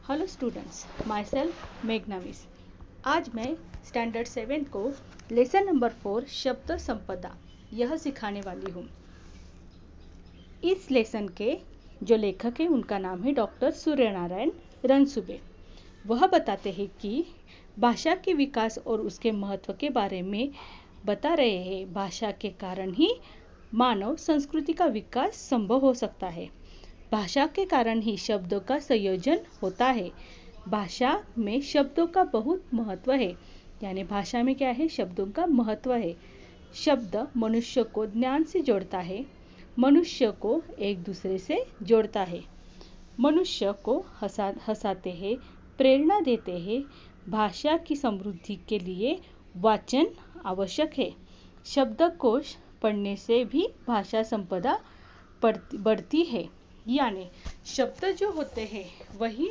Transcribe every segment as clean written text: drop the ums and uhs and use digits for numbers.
Hello students, my self मेघना miss. आज मैं स्टैंडर्ड 7 को लेसन नंबर 4 शब्द संपदा यह सिखाने वाली हूँ। इस लेसन के जो लेखक हैं उनका नाम है डॉक्टर सूर्यनारायण रणसुभे। वह बताते हैं कि भाषा के विकास और उसके महत्व के बारे में बता रहे हैं। भाषा के कारण ही मानव संस्कृति का विकास संभव हो सकता है। भाषा के कारण ही शब्दों का संयोजन होता है। भाषा में शब्दों का बहुत महत्व है, यानी भाषा में क्या है, शब्दों का महत्व है। शब्द मनुष्य को ज्ञान से जोड़ता है, मनुष्य को एक दूसरे से जोड़ता है, मनुष्य को हंसाते हैं, प्रेरणा देते हैं। भाषा की समृद्धि के लिए वाचन आवश्यक है। शब्दकोश पढ़ने से भी भाषा संपदा बढ़ती है। यानी शब्द जो होते हैं वही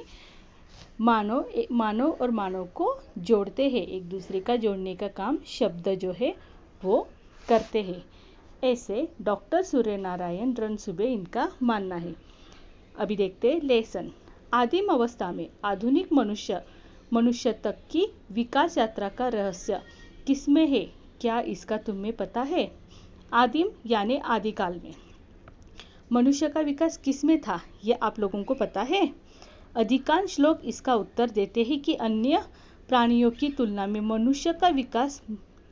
मानव और मानव को जोड़ते हैं। एक दूसरे का जोड़ने का काम शब्द जो है वो करते हैं। ऐसे डॉक्टर सूर्यनारायण रणसुभे इनका मानना है। अभी देखते हैं लेसन। आदिम अवस्था में आधुनिक मनुष्य तक की विकास यात्रा का रहस्य किसमें है, क्या इसका तुम्हें पता है? आदिम यानी आदिकाल में मनुष्य का विकास किसमें था, ये आप लोगों को पता है? अधिकांश लोग इसका उत्तर देते हैं कि अन्य प्राणियों की तुलना में मनुष्य का विकास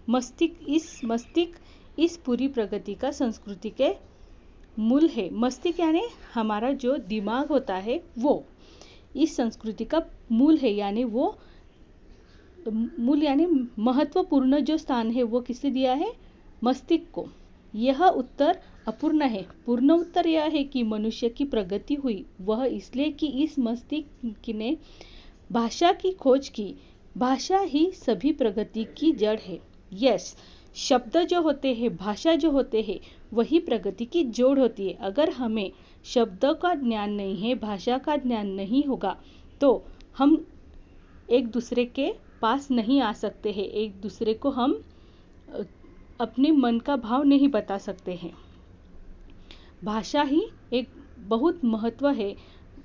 मस्तिष्क इस पूरी प्रगति का संस्कृति के मूल है। मस्तिष्क यानी हमारा जो दिमाग होता है वो इस संस्कृति का मूल है, यानी वो मूल यानी महत्वपूर्ण जो स्थान है वो किसे दिया है? मस्तिष्क को। यह उत्तर अपूर्ण है। पूर्ण उत्तर यह है कि मनुष्य की प्रगति हुई वह इसलिए कि इस मस्तिष्क ने भाषा की खोज की। भाषा ही सभी प्रगति की जड़ है। यस, शब्द जो होते हैं, भाषा जो होते हैं, वही प्रगति की जोड़ होती है। अगर हमें शब्दों का ज्ञान नहीं है, भाषा का ज्ञान नहीं होगा तो हम एक दूसरे के पास नहीं आ सकते हैं। एक दूसरे को हम अपने मन का भाव नहीं बता सकते हैं। भाषा ही एक बहुत महत्व है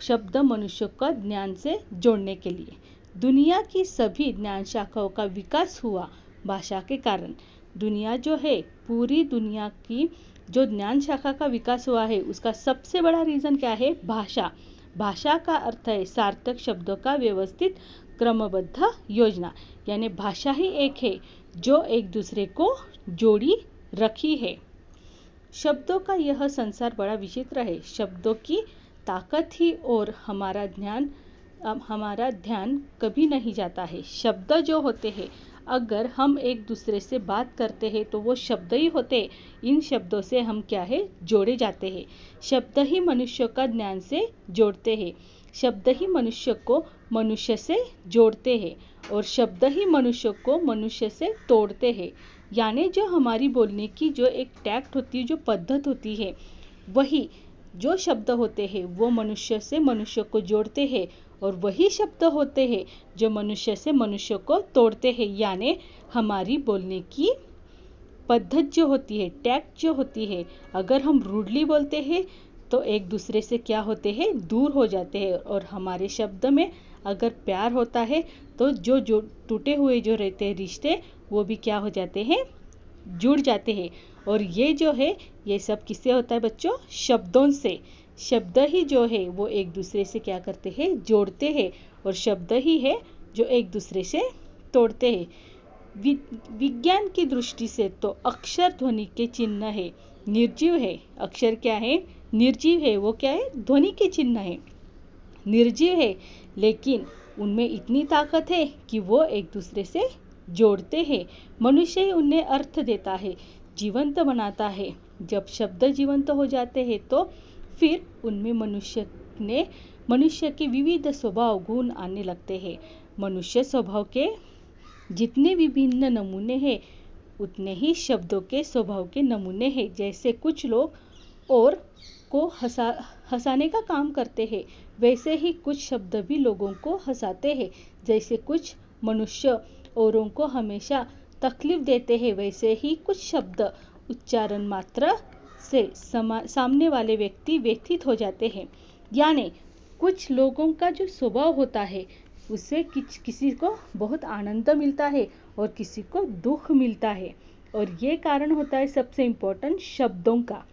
शब्द मनुष्य का ज्ञान से जोड़ने के लिए। दुनिया की सभी ज्ञान शाखाओं का विकास हुआ भाषा के कारण। दुनिया जो है, पूरी दुनिया की जो ज्ञान शाखा का विकास हुआ है उसका सबसे बड़ा रीजन क्या है? भाषा। भाषा का अर्थ है सार्थक शब्दों का व्यवस्थित क्रमबद्ध योजना। यानी भाषा ही एक है जो एक दूसरे को जोड़ी रखी है। शब्दों का यह संसार बड़ा विचित्र है। शब्दों की ताकत ही और हमारा ध्यान कभी नहीं जाता है। शब्द जो होते हैं, अगर हम एक दूसरे से बात करते हैं तो वो शब्द ही होते हैं। इन शब्दों से हम क्या है, जोड़े जाते हैं। शब्द ही मनुष्य का ज्ञान से जोड़ते हैं। शब्द ही मनुष्य को मनुष्य से जोड़ते हैं और शब्द ही मनुष्य को मनुष्य से तोड़ते हैं। यानी जो हमारी बोलने की जो एक टैक्ट होती है, जो पद्धत होती है, वही जो शब्द होते हैं वो मनुष्य से मनुष्य को जोड़ते हैं और वही शब्द होते हैं जो मनुष्य से मनुष्य को तोड़ते हैं। यानी हमारी बोलने की पद्धत जो होती है, टैक्ट जो होती है, अगर हम रूडली बोलते हैं तो एक दूसरे से क्या होते हैं, दूर हो जाते हैं। और हमारे शब्द में अगर प्यार होता है तो जो टूटे हुए जो रहते हैं रिश्ते, वो भी क्या हो जाते हैं, जुड़ जाते हैं। और ये जो है, ये सब किससे होता है बच्चों? शब्दों से। शब्द ही जो है वो एक दूसरे से क्या करते हैं, जोड़ते हैं, और शब्द ही है जो एक दूसरे से तोड़ते हैं। विज्ञान की दृष्टि से तो अक्षर ध्वनि के चिन्ह है, निर्जीव है। अक्षर क्या है? निर्जीव है। वो क्या है? ध्वनि के चिन्ह है, निर्जीव है, लेकिन उनमें इतनी ताकत है कि वो एक दूसरे से जोड़ते हैं। मनुष्य ही उन्हें अर्थ देता है, जीवंत बनाता है। जब शब्द जीवंत हो जाते हैं तो फिर उनमें मनुष्य के विविध स्वभाव गुण आने लगते हैं। मनुष्य स्वभाव के जितने विभिन्न नमूने हैं उतने ही शब्दों के स्वभाव के नमूने हैं। जैसे कुछ लोग और को हंसाने का काम करते हैं, वैसे ही कुछ शब्द भी लोगों को हंसाते हैं। जैसे कुछ मनुष्य औरों को हमेशा तकलीफ देते हैं, वैसे ही कुछ शब्द उच्चारण मात्र से सामने वाले व्यक्ति व्यथित हो जाते हैं। यानी कुछ लोगों का जो स्वभाव होता है उससे किसी को बहुत आनंद मिलता है और किसी को दुख मिलता है। और ये कारण होता है सबसे इम्पोर्टेंट शब्दों का।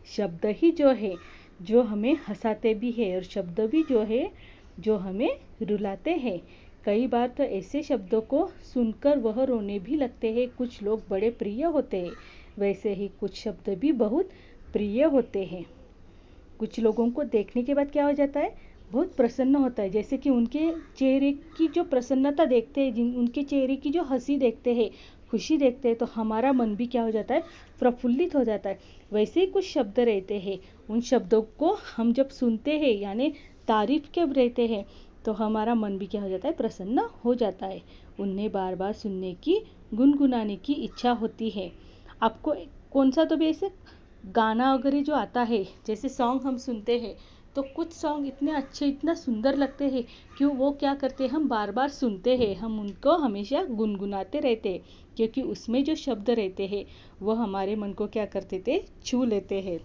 शब्द ही जो है जो हमें हंसाते भी है और शब्द भी जो है जो हमें रुलाते हैं। कई बार तो ऐसे शब्दों को सुनकर वह रोने भी लगते हैं। कुछ लोग बड़े प्रिय होते हैं, वैसे ही कुछ शब्द भी बहुत प्रिय होते हैं। कुछ लोगों को देखने के बाद क्या हो जाता है, बहुत प्रसन्न होता है। जैसे कि उनके चेहरे की जो प्रसन्नता देखते हैं, उनके चेहरे की जो हंसी देखते हैं, खुशी देखते हैं, तो हमारा मन भी क्या हो जाता है, प्रफुल्लित हो जाता है। वैसे ही कुछ शब्द रहते हैं, उन शब्दों को हम जब सुनते हैं यानी तारीफ के रहते हैं तो हमारा मन भी क्या हो जाता है, प्रसन्न हो जाता है। उन्हें बार बार सुनने की, गुनगुनाने की इच्छा होती है। आपको कौन सा तो भी ऐसे गाना वगैरह जो आता है, जैसे सॉन्ग हम सुनते हैं तो कुछ सॉन्ग इतने अच्छे, इतना सुंदर लगते हैं कि वो क्या करते हैं, हम बार बार सुनते हैं, हम उनको हमेशा गुनगुनाते रहते हैं, क्योंकि उसमें जो शब्द रहते हैं वो हमारे मन को क्या करते थे, छू लेते हैं।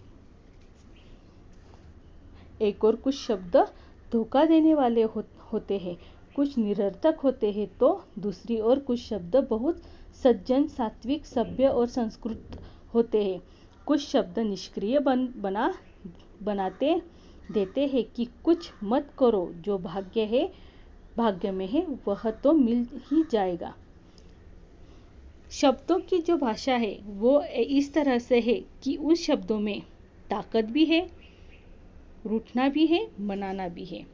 एक और कुछ शब्द धोखा देने वाले होते हैं, कुछ निरर्थक होते हैं, तो दूसरी ओर कुछ शब्द बहुत सज्जन, सात्विक, सभ्य और संस्कृत होते हैं। कुछ शब्द निष्क्रिय बनाते देते हैं कि कुछ मत करो, जो भाग्य में है वह तो मिल ही जाएगा। शब्दों की जो भाषा है वो इस तरह से है कि उस शब्दों में ताकत भी है, रूठना भी है, मनाना भी है।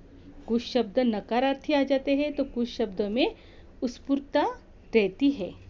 कुछ शब्द नकारार्थी आ जाते हैं तो कुछ शब्दों में उत्स्फूर्तता रहती है।